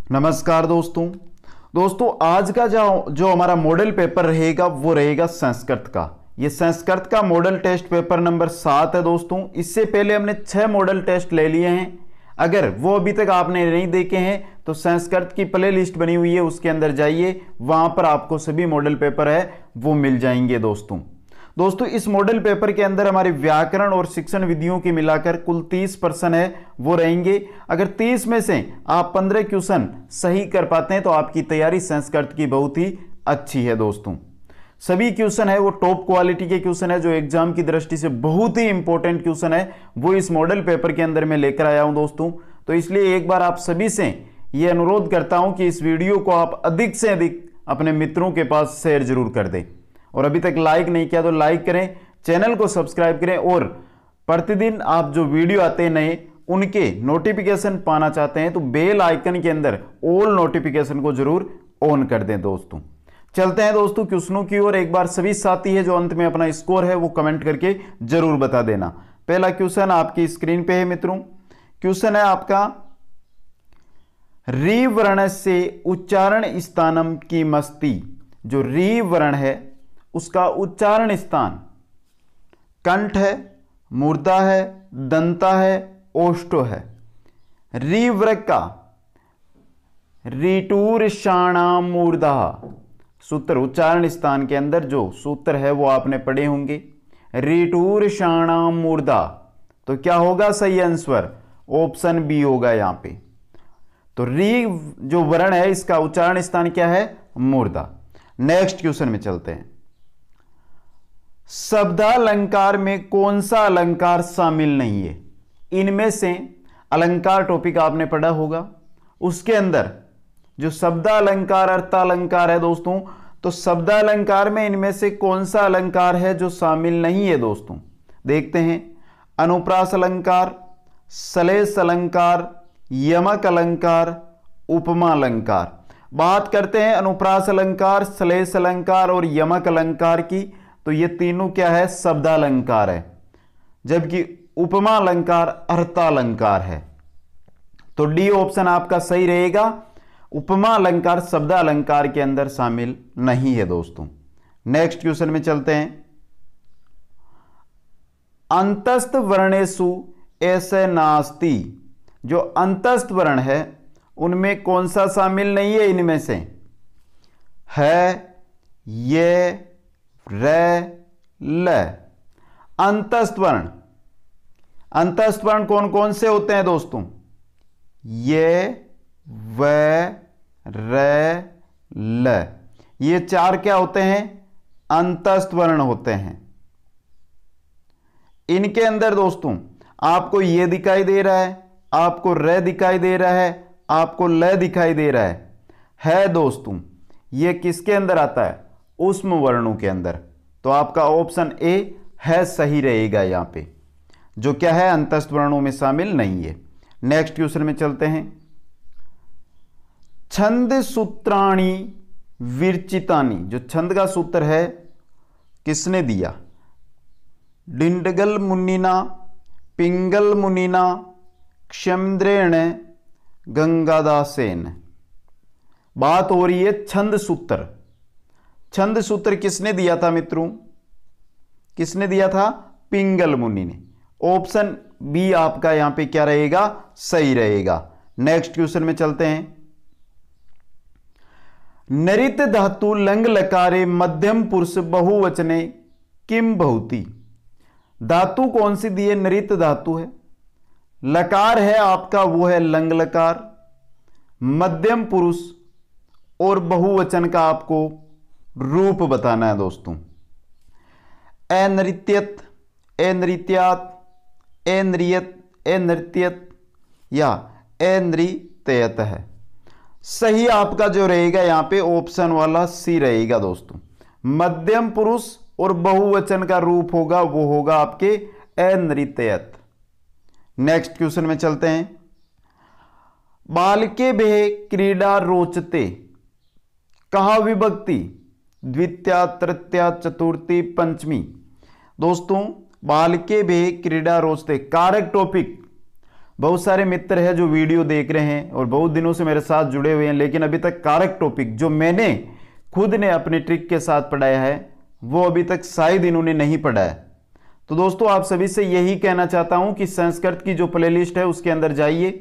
नमस्कार दोस्तों आज का जो हमारा मॉडल पेपर रहेगा वो रहेगा संस्कृत का। ये संस्कृत का मॉडल टेस्ट पेपर नंबर 7 है दोस्तों। इससे पहले हमने 6 मॉडल टेस्ट ले लिए हैं। अगर वो अभी तक आपने नहीं देखे हैं तो संस्कृत की प्ले लिस्ट बनी हुई है, उसके अंदर जाइए, वहां पर आपको सभी मॉडल पेपर है वो मिल जाएंगे दोस्तों इस मॉडल पेपर के अंदर हमारी व्याकरण और शिक्षण विधियों की मिलाकर कुल 30 प्रश्न है वो रहेंगे। अगर 30 में से आप 15 क्वेश्चन सही कर पाते हैं तो आपकी तैयारी संस्कृत की बहुत ही अच्छी है दोस्तों। सभी क्वेश्चन है वो टॉप क्वालिटी के क्वेश्चन है, जो एग्जाम की दृष्टि से बहुत ही इंपॉर्टेंट क्वेश्चन है वो इस मॉडल पेपर के अंदर मैं लेकर आया हूं दोस्तों। तो इसलिए एक बार आप सभी से यह अनुरोध करता हूं कि इस वीडियो को आप अधिक से अधिक अपने मित्रों के पास शेयर जरूर कर दें, और अभी तक लाइक नहीं किया तो लाइक करें, चैनल को सब्सक्राइब करें, और प्रतिदिन आप जो वीडियो आते हैं नए उनके नोटिफिकेशन पाना चाहते हैं तो बेल आइकन के अंदर ऑल नोटिफिकेशन को जरूर ऑन कर दें दोस्तों। चलते हैं दोस्तों क्वेश्चनों की ओर। एक बार सभी साथी है जो अंत में अपना स्कोर है वो कमेंट करके जरूर बता देना। पहला क्वेश्चन आपकी स्क्रीन पे है मित्रों। क्वेश्चन है आपका, री वर्ण से उच्चारण स्थानम की मस्ती। जो री वर्ण है उसका उच्चारण स्थान कंठ है, मूर्धा है, दंता है, ओष्ठो है। री वृक्क का रीटूर्षाणाम मूर्धा सूत्र उच्चारण स्थान के अंदर जो सूत्र है वो आपने पढ़े होंगे, रीटूर्षाणाम मूर्धा। तो क्या होगा सही आंसर? ऑप्शन बी होगा यहां पे। तो री जो वर्ण है इसका उच्चारण स्थान क्या है? मूर्धा। नेक्स्ट क्वेश्चन में चलते हैं। शब्दालंकार में कौन सा अलंकार शामिल नहीं है? इनमें से अलंकार टॉपिक आपने पढ़ा होगा, उसके अंदर जो शब्दालंकार अर्थालंकार है दोस्तों, तो शब्दालंकार में इनमें से कौन सा अलंकार है जो शामिल नहीं है दोस्तों? देखते हैं। अनुप्रास अलंकार, श्लेष अलंकार, यमक अलंकार, उपमा अलंकार। बात करते हैं अनुप्रास अलंकार, श्लेष अलंकार और यमक अलंकार की, तो ये तीनों क्या है? शब्दालंकार है, जबकि उपमा अलंकार अर्थालंकार है। तो डी ऑप्शन आपका सही रहेगा। उपमा अलंकार शब्दालंकार के अंदर शामिल नहीं है दोस्तों। नेक्स्ट क्वेश्चन में चलते हैं। अंतस्थ वर्णेषु ऐसे नास्ति। जो अंतस्थ वर्ण है उनमें कौन सा शामिल नहीं है? इनमें से है, ये, रे, ल। अंतस्थ वर्ण, अंतस्थ वर्ण कौन कौन से होते हैं दोस्तों? ये, व, रे, ल। ये चार क्या होते हैं? अंतस्थ वर्ण होते हैं। इनके अंदर दोस्तों आपको ये दिखाई दे रहा है, आपको रे दिखाई दे रहा है, आपको ल दिखाई दे रहा है दोस्तों। ये किसके अंदर आता है? उष्म वर्णों के अंदर। तो आपका ऑप्शन ए है सही रहेगा यहां पे, जो क्या है? अंतस्थ वर्णों में शामिल नहीं है। नेक्स्ट क्वेश्चन में चलते हैं। छंद सूत्राणी विरचितानी। जो छंद का सूत्र है किसने दिया? डिंडगल मुनिना, पिंगल मुनिना, क्षमद्रेण, गंगादासेन। बात हो रही है छंद सूत्र। छंद सूत्र किसने दिया था मित्रों? किसने दिया था? पिंगल मुनि ने। ऑप्शन बी आपका यहां पे क्या रहेगा? सही रहेगा। नेक्स्ट क्वेश्चन में चलते हैं। नरित धातु लंग लकारे मध्यम पुरुष बहुवचने किम बहुती। धातु कौन सी दी है? नरित धातु है, लकार है आपका वो है लंग लकार, मध्यम पुरुष और बहुवचन का आपको रूप बताना है दोस्तों। अनृत्यत, अनृत्यात, अनृयत, अनृत्यत या अनृत्यत है। सही आपका जो रहेगा यहां पे ऑप्शन वाला सी रहेगा दोस्तों। मध्यम पुरुष और बहुवचन का रूप होगा वो होगा आपके अनृत्यत। नेक्स्ट क्वेश्चन में चलते हैं। बालके भे क्रीडा रोचते। कहा विभक्ति? द्वितीया, तृतीया, चतुर्थी, पंचमी। दोस्तों बालके भे क्रीडा रोचते कारक टॉपिक बहुत सारे मित्र हैं जो वीडियो देख रहे हैं और बहुत दिनों से मेरे साथ जुड़े हुए हैं, लेकिन अभी तक कारक टॉपिक जो मैंने खुद ने अपने ट्रिक के साथ पढ़ाया है वो अभी तक शायद इन्होंने नहीं पढ़ा है। तो दोस्तों आप सभी से यही कहना चाहता हूं कि संस्कृत की जो प्लेलिस्ट है उसके अंदर जाइए,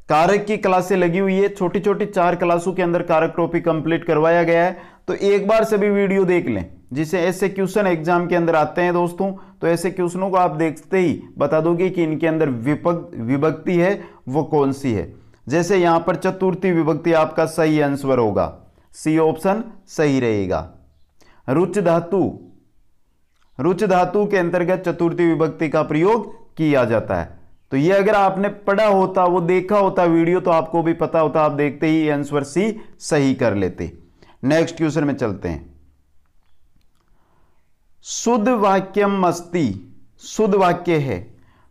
कारक की क्लासें लगी हुई है, छोटी छोटी 4 क्लासों के अंदर कारक टॉपिक कंप्लीट करवाया गया है। तो एक बार सभी वीडियो देख लें, जिसे ऐसे क्वेश्चन एग्जाम के अंदर आते हैं दोस्तों, तो ऐसे क्वेश्चनों को आप देखते ही बता दोगे कि इनके अंदर विभक्ति है वो कौन सी है। जैसे यहां पर चतुर्थी विभक्ति आपका सही आंसर होगा, सी ऑप्शन सही रहेगा। रुच धातु के अंतर्गत चतुर्थी विभक्ति का प्रयोग किया जाता है। तो ये अगर आपने पढ़ा होता, वो देखा होता वीडियो, तो आपको भी पता होता, आप देखते ही आंसर सी सही कर लेते। नेक्स्ट क्वेश्चन में चलते हैं। शुद्ध वाक्यम अस्ति, शुद्ध वाक्य है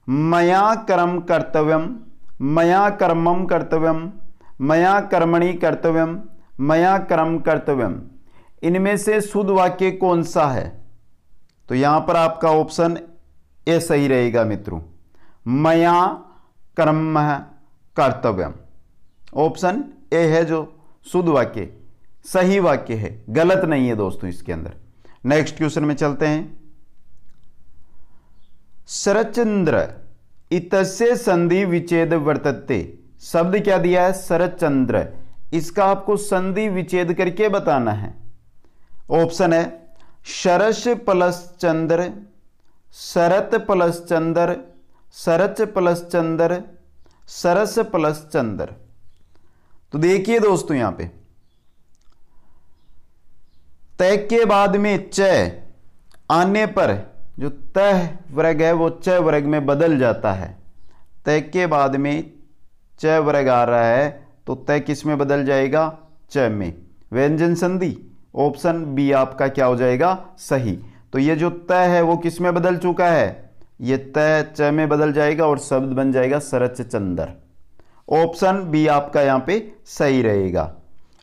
मया कर्म कर्तव्यम, मया कर्मम कर्तव्यम, मया कर्मणि कर्तव्यम, मया कर्म कर्तव्यम। इनमें से शुद्ध वाक्य कौन सा है? तो यहां पर आपका ऑप्शन ए सही रहेगा मित्रों, मया कर्म कर्तव्यम। ऑप्शन ए है जो शुद्ध वाक्य, सही वाक्य है, गलत नहीं है दोस्तों इसके अंदर। नेक्स्ट क्वेश्चन में चलते हैं। शरच्चंद्र इतस्य संधि विच्छेद वर्तते, शब्द क्या दिया है? शरच्चंद्र। इसका आपको संधि विच्छेद करके बताना है। ऑप्शन है शरस प्लस चंद्र, शरत प्लस चंद्र, सरच प्लस चंद्र, सरस प्लस चंद्र। तो देखिए दोस्तों यहां पे तय के बाद में च आने पर जो तय वर्ग है वो च वर्ग में बदल जाता है। तय के बाद में च वर्ग आ रहा है तो तय किस में बदल जाएगा? च में। व्यंजन संधि, ऑप्शन बी आपका क्या हो जाएगा? सही। तो ये जो तय है वो किस में बदल चुका है? ये तय च में बदल जाएगा और शब्द बन जाएगा सरच चंद्र। ऑप्शन बी आपका यहां पे सही रहेगा।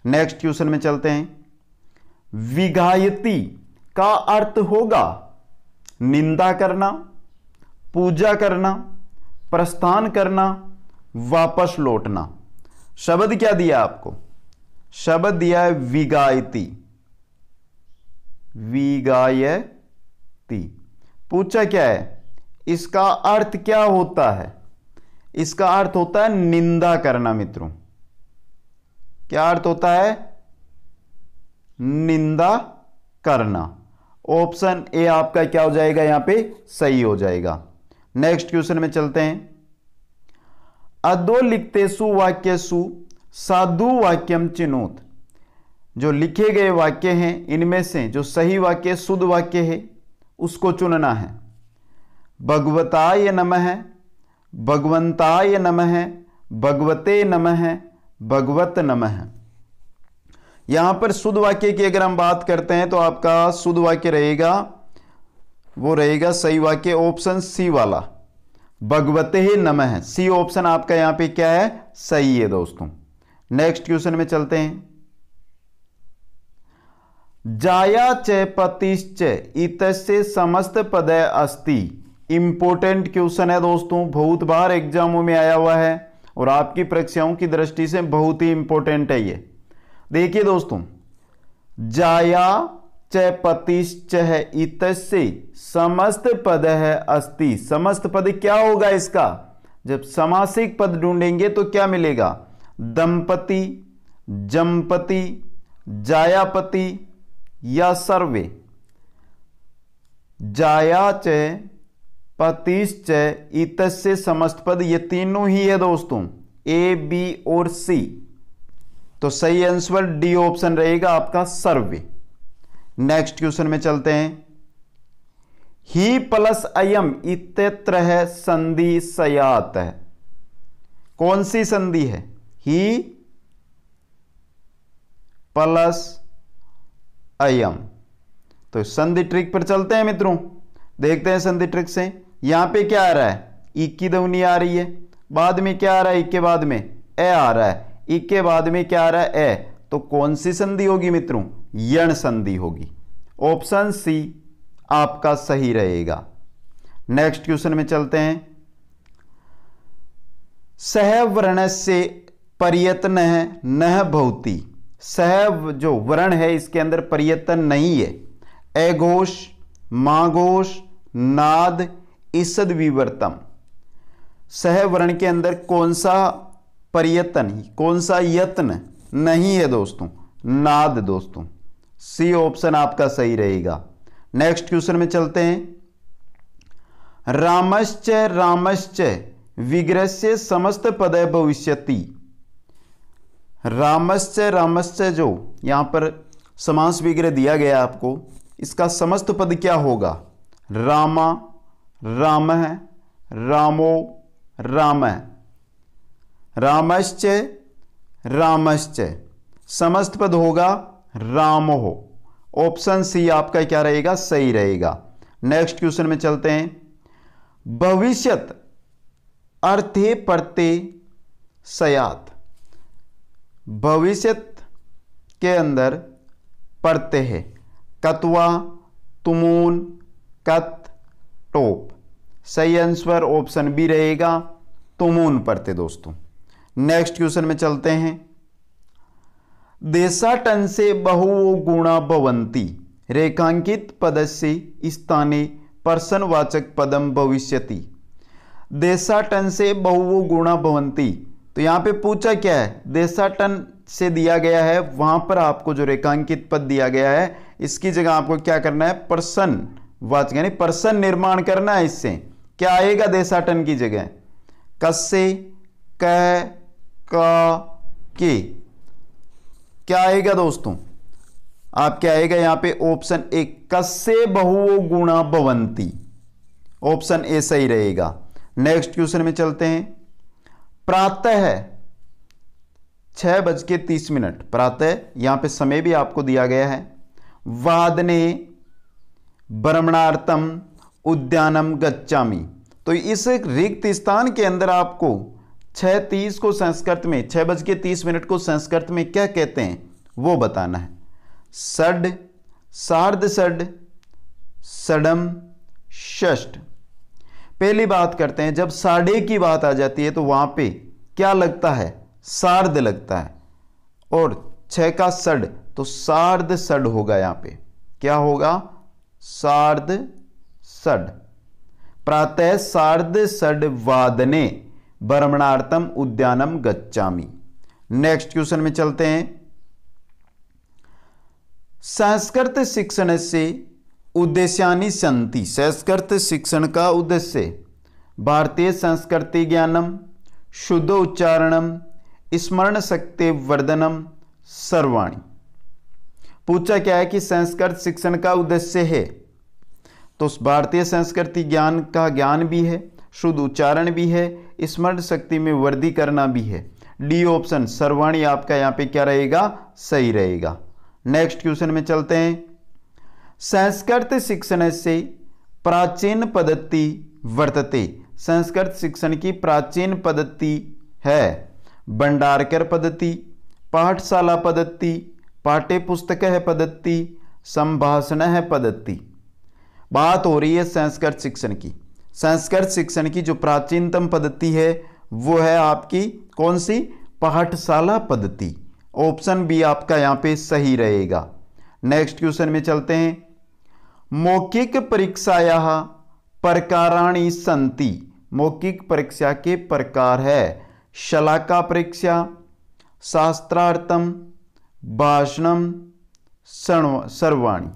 नेक्स्ट क्वेश्चन में चलते हैं। विघायती का अर्थ होगा निंदा करना, पूजा करना, प्रस्थान करना, वापस लौटना। शब्द क्या दिया आपको? शब्द दिया है विगायती, विगायती। पूछा क्या है? इसका अर्थ क्या होता है? इसका अर्थ होता है निंदा करना मित्रों। क्या अर्थ होता है? निंदा करना। ऑप्शन ए आपका क्या हो जाएगा? यहां पे सही हो जाएगा। नेक्स्ट क्वेश्चन में चलते हैं। अधोलिखितेषु वाक्येषु साधु वाक्यम चिनोत। जो लिखे गए वाक्य हैं इनमें से जो सही वाक्य शुद्ध वाक्य है उसको चुनना है। भगवताय नमः, भगवंताय नमः, भगवते नमः, भगवत नमः। यहां पर शुद्ध वाक्य की अगर हम बात करते हैं तो आपका शुद्ध वाक्य रहेगा, वो रहेगा सही वाक्य ऑप्शन सी वाला, भगवते नमः। सी ऑप्शन आपका यहां पे क्या है? सही है दोस्तों। नेक्स्ट क्वेश्चन में चलते हैं। जाया च पतिश्च इतस्य समस्त पद अस्ति। इंपोर्टेंट क्वेश्चन है दोस्तों, बहुत बार एग्जामों में आया हुआ है और आपकी परीक्षाओं की दृष्टि से बहुत ही इंपॉर्टेंट है ये। देखिए दोस्तों, जाया च पतिश्च है इतस्य समस्त पद है अस्ति। समस्त पद क्या होगा इसका? जब समासिक पद ढूंढेंगे तो क्या मिलेगा? दंपति, जमपति, जायापति या सर्वे। जाया च पतिश्च इतस्य समस्त पद, ये तीनों ही है दोस्तों, ए बी और सी। तो सही आंसर डी ऑप्शन रहेगा आपका, सर्वे। नेक्स्ट क्वेश्चन में चलते हैं। ही प्लस अयम इत्यत्र है संधि सयात है। कौन सी संधि है? ही प्लस अयम। तो संधि ट्रिक पर चलते हैं मित्रों, देखते हैं संधि ट्रिक से। यहां पे क्या आ रहा है? ई की ध्वनि आ रही है, बाद में क्या आ रहा है? ई के बाद में ए आ रहा है, ई के बाद में क्या आ रहा है? ए। तो कौन सी संधि होगी मित्रों? यण संधि होगी। ऑप्शन सी आपका सही रहेगा। नेक्स्ट क्वेश्चन में चलते हैं। सह वर्णस्य प्रयत्नः न भवति। सह जो वर्ण है इसके अंदर प्रयत्न नहीं है। अघोष, माघोष, नाद, ईषद विवर्तम। सह वर्ण के अंदर कौन सा प्रयत्न, कौन सा यत्न नहीं है दोस्तों? नाद दोस्तों। सी ऑप्शन आपका सही रहेगा। नेक्स्ट क्वेश्चन में चलते हैं। रामश्च रामश्च विग्रहस्य समस्त पद भविष्यति। रामश्च रामश्च जो यहां पर समास विग्रह दिया गया आपको, इसका समस्त पद क्या होगा? रामा, रामः, रामो, रामः। रामश्च रामश्च समस्त पद होगा रामो। ऑप्शन सी आपका क्या रहेगा? सही रहेगा। नेक्स्ट क्वेश्चन में चलते हैं। भविष्यत अर्थे परते सयात। भविष्यत के अंदर परते है कत्वा, तुमून, कत, टोप। सही आंसर ऑप्शन बी रहेगा, तुमून परते दोस्तों। नेक्स्ट क्वेश्चन में चलते हैं। देशाटन से बहु गुणा भवन्ति। रेखांकित पदस्य स्थाने पर्सनवाचक पदम भविष्यति। देशाटन से बहु गुणा भवन्ति, तो यहां पे पूछा क्या है? देशाटन से दिया गया है, वहां पर आपको जो रेखांकित पद दिया गया है इसकी जगह आपको क्या करना है? पर्सनवाचक यानी पर्सन निर्माण करना है। इससे क्या आएगा देशाटन की जगह? कस्से, क, का, के। क्या आएगा दोस्तों? आप क्या आएगा यहां पे? ऑप्शन ए, कस्से बहु गुणा भवन्ति। ऑप्शन ए सही रहेगा। नेक्स्ट क्वेश्चन में चलते हैं। प्रातः 6:30। प्रातः यहां पे समय भी आपको दिया गया है। वादने भ्रमणार्थम उद्यानम गच्छामि। तो इस रिक्त स्थान के अंदर आपको 6:30 को संस्कृत में, 6:30 को संस्कृत में क्या कहते हैं वो बताना है। षड, सार्ध षड, षडम, षष्ठ। पहली बात करते हैं, जब साढ़े की बात आ जाती है तो वहां पे क्या लगता है? सार्ध लगता है। और 6 का षड, तो सार्ध षड होगा। यहां पे क्या होगा? सार्ध षड। प्रातः सार्ध षड वादने भ्रमणार्थम उद्यानम गच्छामि। नेक्स्ट क्वेश्चन में चलते हैं। संस्कृत शिक्षण से उद्देश्यानि सन्ति। संस्कृत शिक्षण का उद्देश्य भारतीय संस्कृति ज्ञानम, शुद्ध उच्चारणम, स्मरण शक्ति वर्धनम, सर्वाणी। पूछा क्या है कि संस्कृत शिक्षण का उद्देश्य है, तो भारतीय संस्कृति ज्ञान का ज्ञान भी है, शुद्ध उच्चारण भी है, स्मरण शक्ति में वृद्धि करना भी है। डी ऑप्शन सर्वाणी आपका यहां पे क्या रहेगा? सही रहेगा। नेक्स्ट क्वेश्चन में चलते हैं। संस्कृत शिक्षण से प्राचीन पद्धति वर्तते। संस्कृत शिक्षण की प्राचीन पद्धति है भंडारकर पद्धति, पाठशाला पद्धति, पाठ्य पुस्तक है पद्धति, संभाषण है पद्धति। बात हो रही है संस्कृत शिक्षण की। संस्कृत शिक्षण की जो प्राचीनतम पद्धति है वो है आपकी कौन सी? पाठशाला पद्धति। ऑप्शन बी आपका यहां पे सही रहेगा। नेक्स्ट क्वेश्चन में चलते हैं। मौखिक परीक्षायाः प्रकाराणि सन्ति। मौखिक परीक्षा के प्रकार है शलाका परीक्षा, शास्त्रार्थम, भाषणम, सर्वाणी।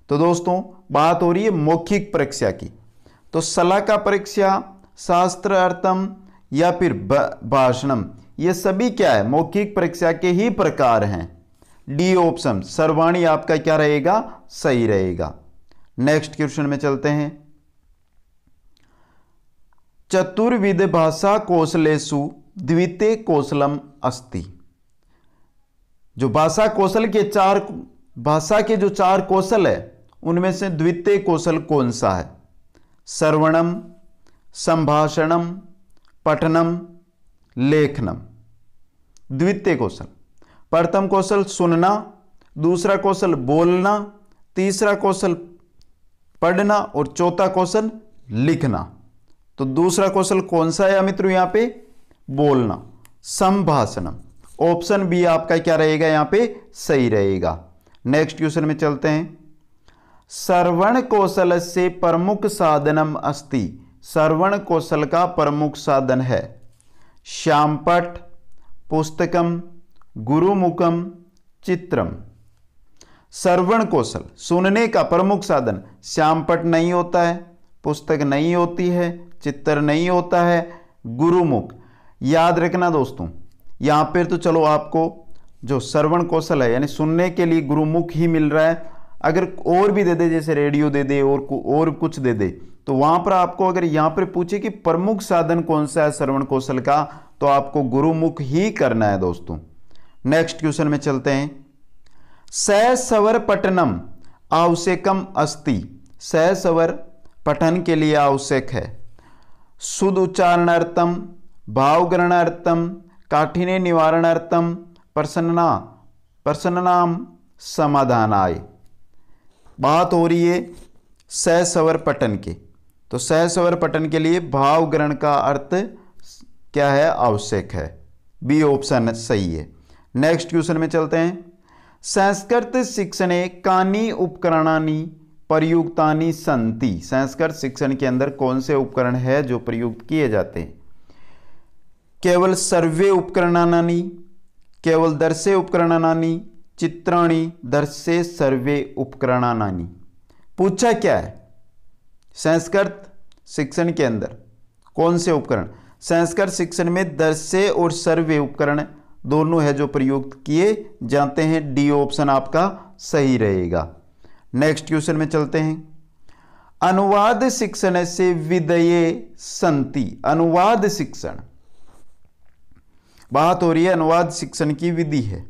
तो दोस्तों बात हो रही है मौखिक परीक्षा की, तो शलाका परीक्षा, शास्त्रार्थम या फिर भाषणम, ये सभी क्या है? मौखिक परीक्षा के ही प्रकार हैं। डी ऑप्शन सर्वाणी आपका क्या रहेगा? सही रहेगा। नेक्स्ट क्वेश्चन में चलते हैं। चतुर्विध भाषा कौशलेषु द्वितीय कौशलम अस्ति। जो भाषा कौशल के भाषा के जो 4 कौशल है उनमें से द्वितीय कौशल कौन सा है? श्रवणम, संभाषणम, पठनम, लेखनम। द्वितीय कौशल, प्रथम कौशल सुनना, दूसरा कौशल बोलना, तीसरा कौशल पढ़ना और चौथा कौशल लिखना। तो दूसरा कौशल कौन सा है मित्रों? यहां पे बोलना, संभाषण। ऑप्शन बी आपका क्या रहेगा यहां पे? सही रहेगा। नेक्स्ट क्वेश्चन में चलते हैं। श्रवण कौशल से प्रमुख साधनम अस्ति। श्रवण कौशल का प्रमुख साधन है श्यामपट, पुस्तकम, गुरुमुखम, चित्रम। श्रवण कौशल सुनने का प्रमुख साधन श्यामपट नहीं होता है, पुस्तक नहीं होती है, चित्र नहीं होता है, गुरुमुख। याद रखना दोस्तों, यहां पर तो चलो आपको जो श्रवण कौशल है यानी सुनने के लिए गुरुमुख ही मिल रहा है। अगर और भी दे दे, जैसे रेडियो दे दे और कुछ दे दे, तो वहां पर आपको अगर यहां पर पूछे कि प्रमुख साधन कौन सा है श्रवण कौशल का, तो आपको गुरुमुख ही करना है दोस्तों। नेक्स्ट क्वेश्चन में चलते हैं। सस्वर पठनम आवश्यकम अस्ति। सस्वर पठन के लिए आवश्यक है शुद्ध उच्चारणार्थम, भावग्रहणार्थम, काठिन्य निवारणार्थम, प्रसन्नाम समाधानाय। बात हो रही है सस्वर पठन की, तो सस्वर पठन के लिए भाव ग्रहण का अर्थ क्या है? आवश्यक है। बी ऑप्शन सही है। नेक्स्ट क्वेश्चन में चलते हैं। संस्कृत शिक्षणे कानि उपकरणानि प्रयुक्तानि सन्ति। संस्कृत शिक्षण के अंदर कौन से उपकरण है जो प्रयुक्त किए जाते हैं? केवल सर्वे उपकरणानि, केवल दर्शे उपकरणानि, चित्राणि, दर्शे सर्वे उपकरणानि। पूछा क्या है? संस्कृत शिक्षण के अंदर कौन से उपकरण? संस्कृत शिक्षण में दर्शे और सर्वे उपकरण दोनों है जो प्रयुक्त किए जाते हैं। डी ऑप्शन आपका सही रहेगा। नेक्स्ट क्वेश्चन में चलते हैं। अनुवाद शिक्षण से विधये सन्ति। अनुवाद शिक्षण, बात हो रही है अनुवाद शिक्षण की विधि है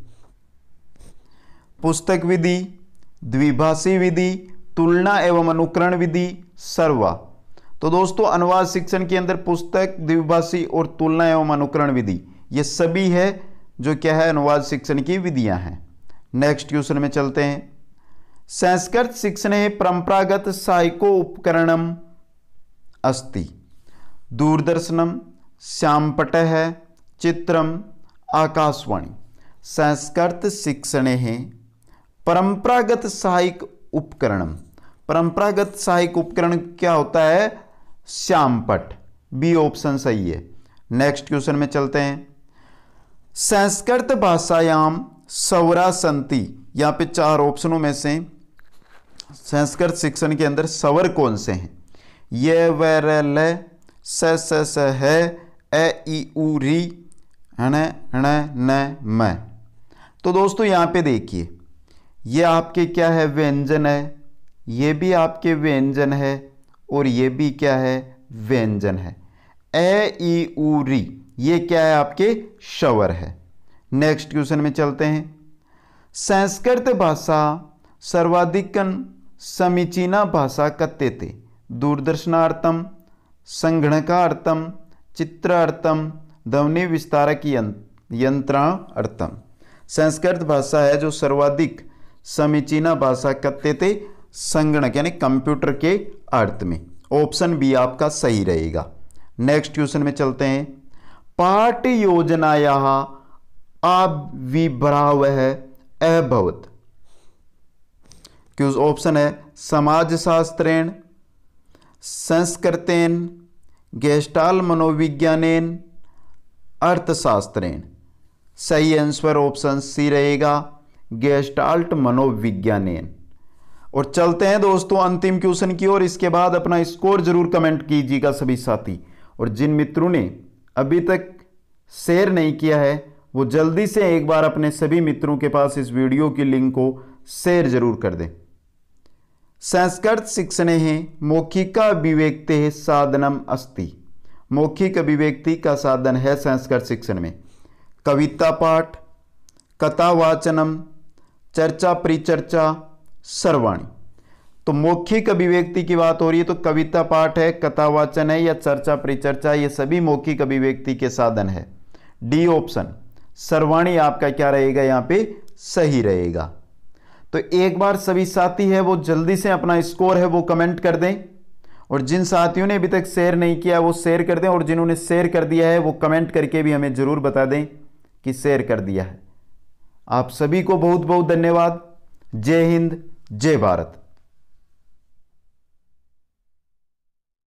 पुस्तक विधि, द्विभाषी विधि, तुलना एवं अनुकरण विधि, सर्वा। तो दोस्तों अनुवाद शिक्षण के अंदर पुस्तक, द्विभाषी और तुलना एवं अनुकरण विधि ये सभी है जो क्या है? अनुवाद शिक्षण की विधियां हैं। नेक्स्ट क्वेश्चन में चलते हैं। संस्कृत शिक्षणे परंपरागत साहिको उपकरणम अस्ति। दूरदर्शनम, श्यामपटः, चित्रम, आकाशवाणी। संस्कृत शिक्षणे परंपरागत सहायक उपकरणम। परंपरागत सहायक उपकरण क्या होता है? श्यामपट। बी ऑप्शन सही है। नेक्स्ट क्वेश्चन में चलते हैं। संस्कृत भाषायाम स्वरा सन्ति। यहां पे 4 ऑप्शनों में से संस्कृत शिक्षण के अंदर स्वर कौन से हैं? ये व र ल स है, ए ई उ री, हण हण न म। तो दोस्तों यहां पे देखिए, ये आपके क्या है? व्यंजन है, ये भी आपके व्यंजन है और ये भी क्या है? व्यंजन है। ए ई उ री ये क्या है? आपके स्वर है। नेक्स्ट क्वेश्चन में चलते हैं। संस्कृत भाषा सर्वाधिकन समीचीना भाषा कथ्यते। दूरदर्शनार्थम, संगणकार्थम, चित्रार्थम, ध्वनि विस्तारक यंत्रार्थम। संस्कृत भाषा है जो सर्वाधिक समीचीना भाषा कथ्यते संगणक यानी कंप्यूटर के अर्थ में। ऑप्शन बी आपका सही रहेगा। नेक्स्ट क्वेश्चन में चलते हैं। पाठ योजनायाः आविर्भावः अभवत्। क्यों? ऑप्शन है समाजशास्त्रेण, संस्कृतेन, गेस्टाल मनोविज्ञानेन, अर्थशास्त्रेण। सही आंसर ऑप्शन सी रहेगा, गेस्टाल्ट मनोविज्ञानेन। और चलते हैं दोस्तों अंतिम क्वेश्चन की ओर। इसके बाद अपना स्कोर जरूर कमेंट कीजिएगा सभी साथी। और जिन मित्रों ने अभी तक शेयर नहीं किया है वो जल्दी से एक बार अपने सभी मित्रों के पास इस वीडियो की लिंक को शेयर जरूर कर दें। संस्कृत शिक्षणे मौखिका अभिव्यक्ति साधनम अस्ति। मौखिक अभिव्यक्ति का साधन है संस्कृत शिक्षण में कविता पाठ, कथावाचनम, चर्चा परिचर्चा, सर्वाणी। तो मौखिक अभिव्यक्ति की बात हो रही है तो कविता पाठ है, कथावाचन है या चर्चा परिचर्चा, ये सभी मौखिक अभिव्यक्ति के साधन है। डी ऑप्शन सर्वाणी आपका क्या रहेगा? यहां पे सही रहेगा। तो एक बार सभी साथी है वो जल्दी से अपना स्कोर है वो कमेंट कर दें और जिन साथियों ने अभी तक शेयर नहीं किया वो शेयर कर दें, और जिन्होंने शेयर कर दिया है वो कमेंट करके भी हमें ज़रूर बता दें कि शेयर कर दिया है। आप सभी को बहुत बहुत धन्यवाद। जय हिंद, जय भारत।